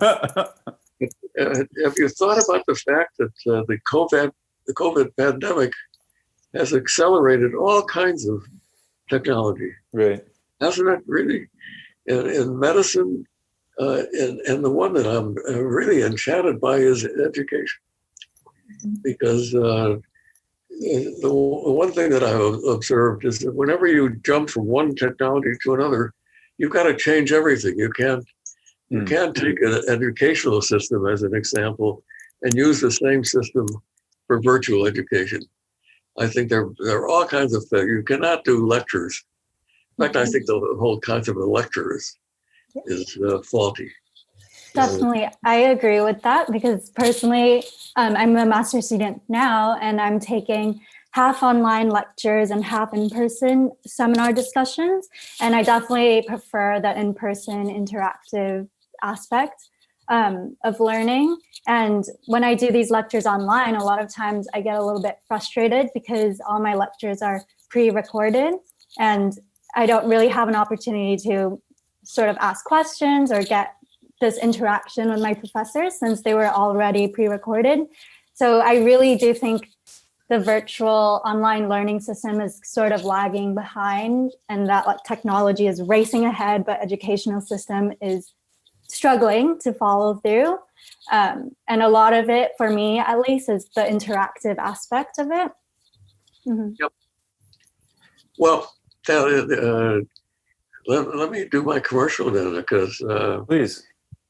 Have you thought about the fact that the COVID pandemic has accelerated all kinds of technology? Right. Hasn't it really? In medicine, and the one that I'm really enchanted by is education, because the one thing that I've observed is that whenever you jump from one technology to another, you've got to change everything. You can't take an educational system as an example and use the same system for virtual education. I think there are all kinds of things. You cannot do lectures. In fact, I think the whole concept of lectures is faulty. Definitely. I agree with that because personally, I'm a master's student now and I'm taking half online lectures and half in-person seminar discussions. And I definitely prefer that in-person interactive aspect of learning. And when I do these lectures online, a lot of times I get a little bit frustrated because all my lectures are pre-recorded and I don't really have an opportunity to sort of ask questions or get this interaction with my professors since they were already pre-recorded. So I really do think the virtual online learning system is sort of lagging behind and that like technology is racing ahead, but educational system is struggling to follow through. And a lot of it, for me at least, is the interactive aspect of it. Mm-hmm. Yep. Well, let me do my commercial then, because please.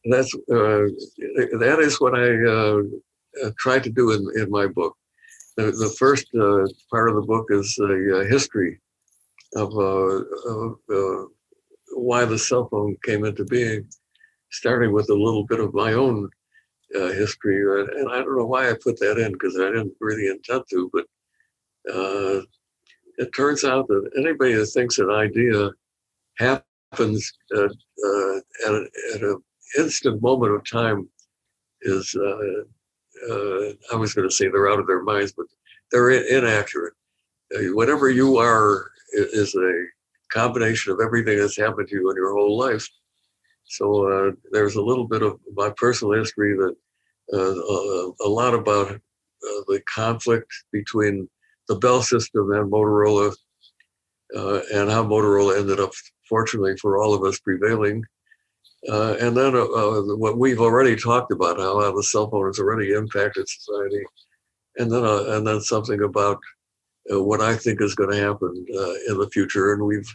That is what I tried to do in my book. The first part of the book is a history of why the cell phone came into being, starting with a little bit of my own history. And I don't know why I put that in, because I didn't really intend to, but it turns out that anybody that thinks an idea happens at an instant moment of time is, I was going to say they're out of their minds, but they're inaccurate. Whatever you are is a combination of everything that's happened to you in your whole life. So there's a little bit of my personal history, that a lot about the conflict between the Bell system and Motorola, and how Motorola ended up, fortunately for all of us, prevailing. And then what we've already talked about, how the cell phone has already impacted society, and then something about what I think is going to happen in the future, and we've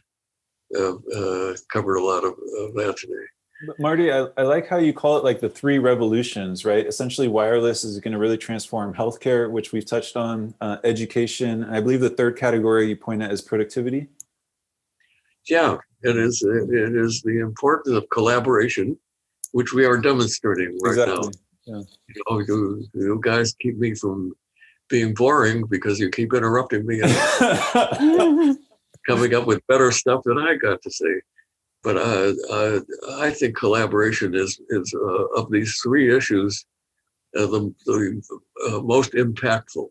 covered a lot of that today. But Marty, I like how you call it like the three revolutions, right? Essentially, wireless is going to really transform healthcare, which we've touched on, education. I believe the third category you point at is productivity. Yeah, it is. It is the importance of collaboration, which we are demonstrating right now. Yeah. You guys keep me from being boring because you keep interrupting me and coming up with better stuff than I got to say. But I think collaboration is of these three issues the most impactful.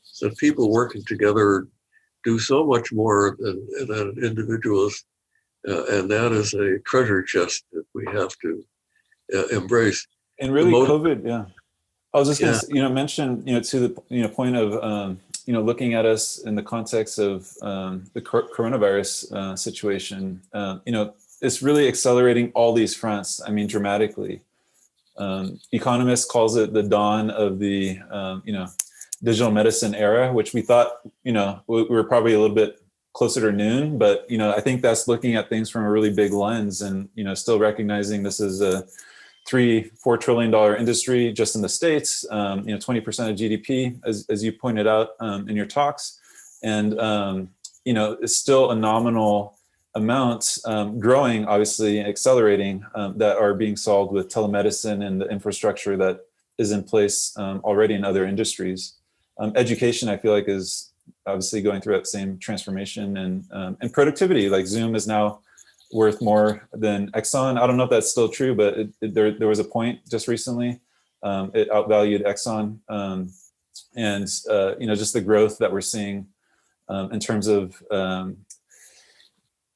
So people working together do so much more than individuals, and that is a treasure chest that we have to embrace. And really, COVID, yeah. I was just going to, mention, to the, point of, looking at us in the context of the coronavirus situation. It's really accelerating all these fronts. I mean, dramatically. Economists calls it the dawn of the, digital medicine era, which we thought, we were probably a little bit closer to noon, but, I think that's looking at things from a really big lens and, still recognizing this is a $3-4 trillion industry just in the States, 20% of GDP, as you pointed out in your talks. And, it's still a nominal amount growing, obviously accelerating, that are being solved with telemedicine and the infrastructure that is in place already in other industries. Education, I feel like, is obviously going through that same transformation, and productivity. Like Zoom is now worth more than Exxon. I don't know if that's still true, but there was a point just recently. It outvalued Exxon, and just the growth that we're seeing in terms of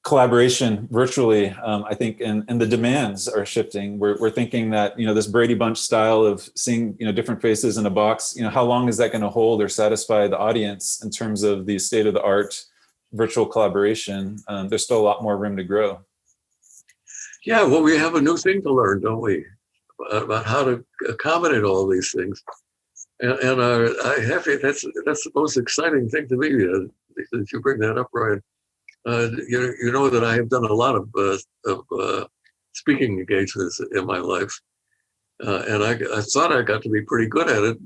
collaboration virtually, I think, and the demands are shifting. We're thinking that, this Brady Bunch style of seeing, different faces in a box, how long is that going to hold or satisfy the audience in terms of the state of the art virtual collaboration? There's still a lot more room to grow. Yeah, well, we have a new thing to learn, don't we? About how to accommodate all these things. And I have to, that's the most exciting thing to me, that you bring that up, Ryan. You know that I have done a lot of speaking engagements in my life, and I thought I got to be pretty good at it.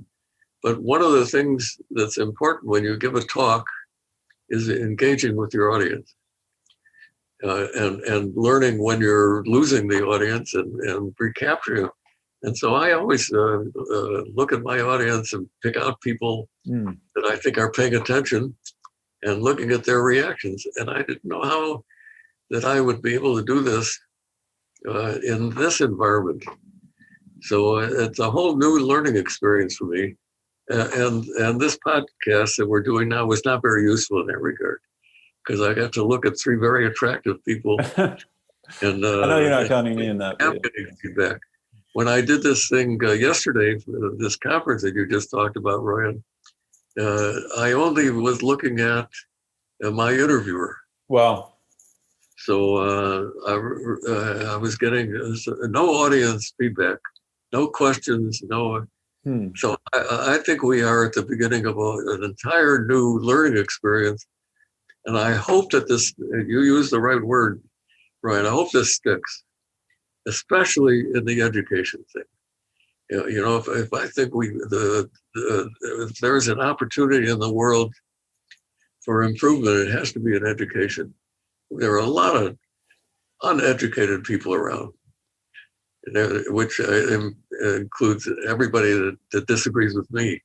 But one of the things that's important when you give a talk is engaging with your audience, and learning when you're losing the audience and recapturing it. And so I always look at my audience and pick out people that I think are paying attention and looking at their reactions. And I didn't know how that I would be able to do this in this environment. So it's a whole new learning experience for me. And this podcast that we're doing now was not very useful in that regard, because I got to look at three very attractive people. And I know you're not counting me in that. I'm getting feedback. When I did this thing yesterday, this conference that you just talked about, Ryan, I only was looking at my interviewer. Wow. So I was getting no audience feedback, no questions, no. So I think we are at the beginning of an entire new learning experience. And I hope that this, you use the right word, Ryan, I hope this sticks, especially in the education thing. If I think if there's an opportunity in the world for improvement, it has to be in education. There are a lot of uneducated people around, which includes everybody that disagrees with me.